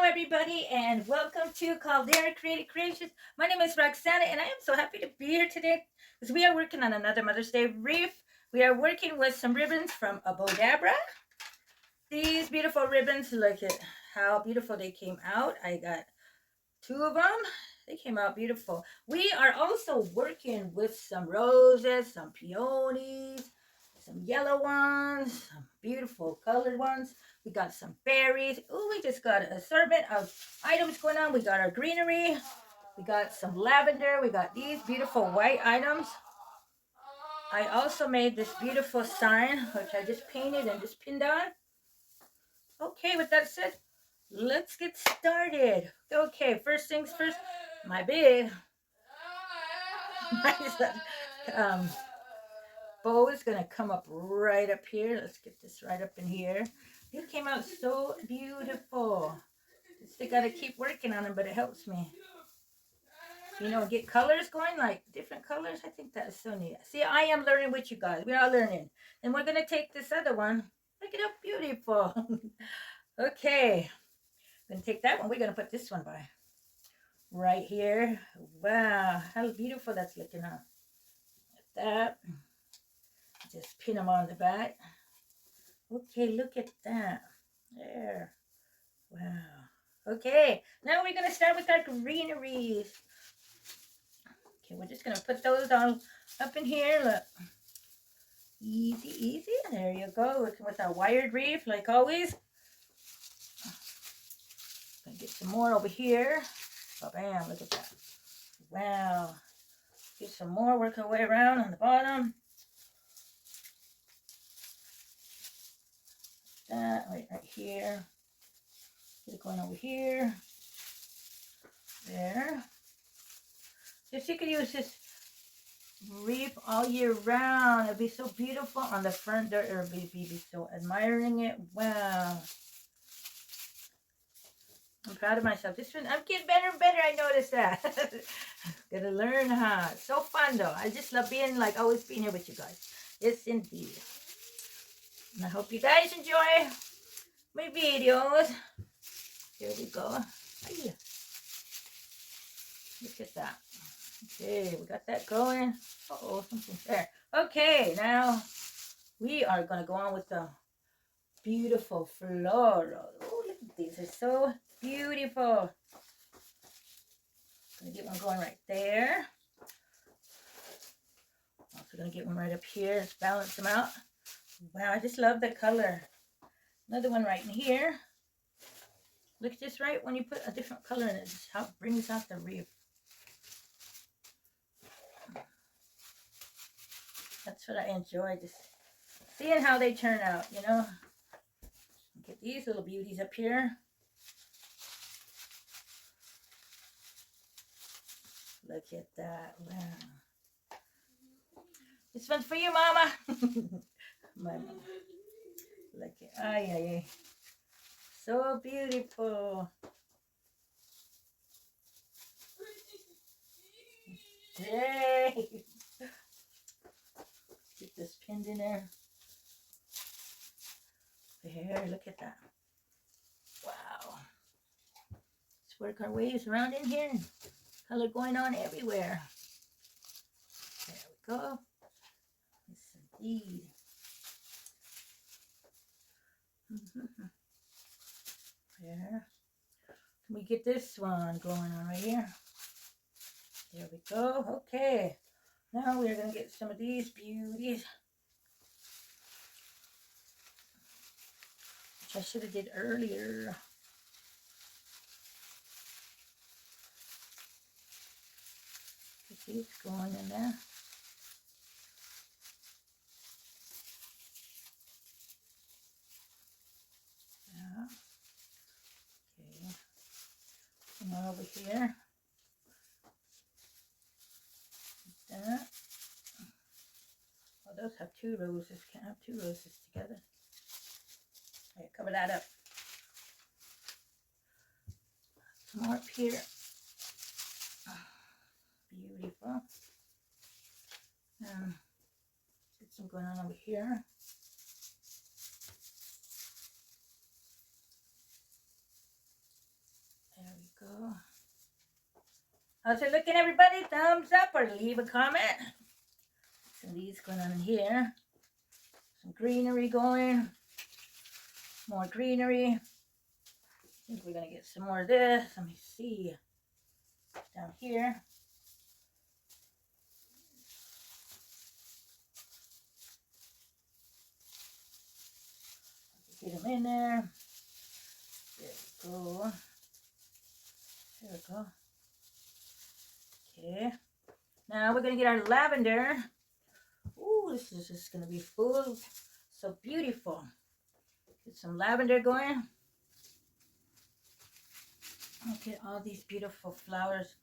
everybody, and welcome to Caldera Creative Creations. My name is Roxana, and I am so happy to be here today because we are working on another Mother's Day wreath. We are working with some ribbons from Abodabra. These beautiful ribbons, look at how beautiful they came out. I got two of them. They came out beautiful. We are also working with some roses, some peonies, some yellow ones, some beautiful colored ones. We got some berries. Oh, we just got an assortment of items going on. We got our greenery. We got some lavender. We got these beautiful white items. I also made this beautiful sign, which I just painted and just pinned on. Okay, with that said, let's get started. Okay, first things first, my big bow is gonna come up right up here. Let's get this right up in here. It came out so beautiful. Just, they gotta keep working on them, but it helps me. Get colors going, like different colors. I think that is so neat. See, I am learning with you guys. We're all learning. And we're gonna take this other one. Look at how beautiful. Okay. I'm gonna take that one. We're gonna put this one by right here. Wow, how beautiful that's looking, huh? Like that. Just pin them on the back. Okay, look at that. There. Wow. Okay, now we're gonna start with our greeneries. Okay, we're just gonna put those all up in here. Look. Easy, easy. There you go. Working with our wired wreath, like always. Gonna get some more over here. Oh, bam, look at that. Wow. Get some more, work our way around on the bottom. That right here. Get it going over here. There. Just you could use this wreath all year round. It'd be so beautiful on the front door. Everybody be so admiring it. Wow. I'm proud of myself. This one, I'm getting better and better. I noticed that. Gotta learn, huh? It's so fun though. I just love being always being here with you guys. Yes, indeed. And I hope you guys enjoy my videos. Here we go. Hiya. Look at that. Okay, we got that going. Uh-oh, something's there. Okay, now we are going to go on with the beautiful floral. Oh, look at these. They're so beautiful. Going to get one going right there. Also going to get one right up here. Let's balance them out. Wow, I just love the color. Another one right in here. Looks just right when you put a different color in it. Just how it brings out the wreath. That's what I enjoy, just seeing how they turn out, Get these little beauties up here. Look at that. Wow. This one's for you, Mama. My mama. Look at, ay, ay, ay. So beautiful. Yay. Get this pinned in there. There, look at that. Wow. Let's work our ways around in here. Color going on everywhere. There we go. Yes, indeed. There. Can we get this one going on right here? There we go. Okay. Now we're going to get some of these beauties. Which I should have did earlier. Get these going in there. Yeah. Okay. Come on over here. Like that. Oh, those have two roses. Can't have two roses together. Okay, cover that up. Some more up here. Beautiful. Get some going on over here. How's it looking, everybody? Thumbs up or leave a comment. Some of these going on in here. Some greenery going. More greenery. I think we're going to get some more of this. Let me see. Down here. Get them in there. There we go. There we go. Okay. Now we're going to get our lavender. Ooh, this is just going to be full. So beautiful. Get some lavender going. Look at all these beautiful flowers.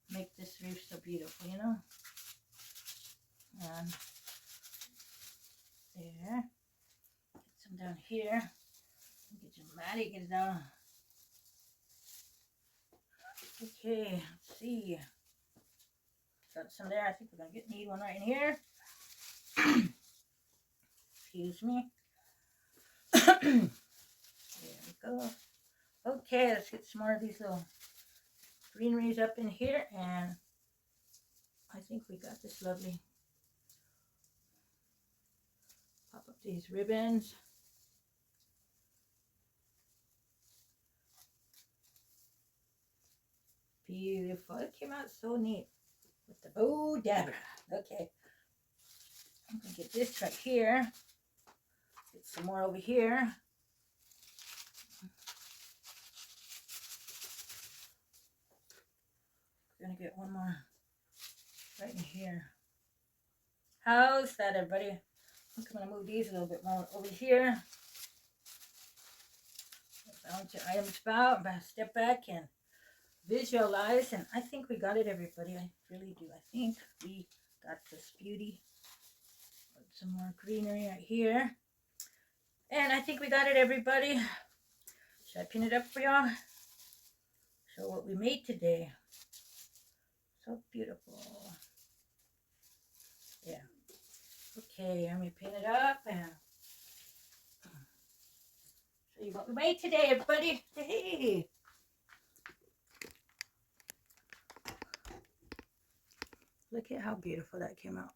Make this reef so beautiful, you know. And there. Get some down here. Get your matty, get it down. Okay, let's see. Got some there. I think we're going to need one right in here. Excuse me. There we go. Okay, let's get some more of these little greeneries up in here, and I think we got this lovely. Pop up these ribbons. Beautiful. It came out so neat with the bow dabber. Okay. I'm going to get this right here. Get some more over here. We're going to get one more right in here. How's that, everybody? I'm going to move these a little bit more over here. Balance your items out. Step back and visualize. And I think we got it, everybody. I really do. I think we got this beauty. Put some more greenery right here. And I think we got it, everybody. Should I pin it up for y'all? Show what we made today. So beautiful. Yeah. Okay, I'm going to pin it up and show you what we made today, everybody. Hey. Look at how beautiful that came out.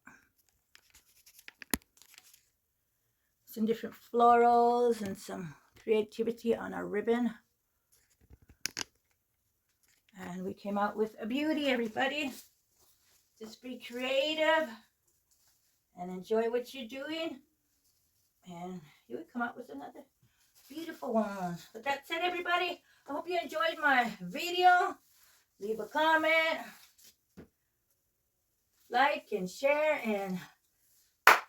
Some different florals and some creativity on our ribbon. And we came out with a beauty, everybody. Just be creative and enjoy what you're doing. And you would come out with another beautiful one. But that's it, everybody. I hope you enjoyed my video. Leave a comment. Like and share. And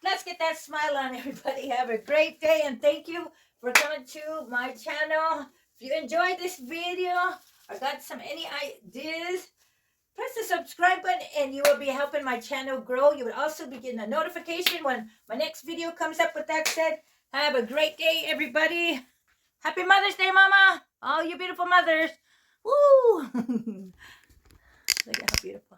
let's get that smile on, everybody. Have a great day. And thank you for coming to my channel. If you enjoyed this video or got any ideas, press the subscribe button and you will be helping my channel grow. You will also be getting a notification when my next video comes up. With that said, have a great day, everybody. Happy Mother's Day, Mama. All you beautiful mothers. Woo! Look at how beautiful.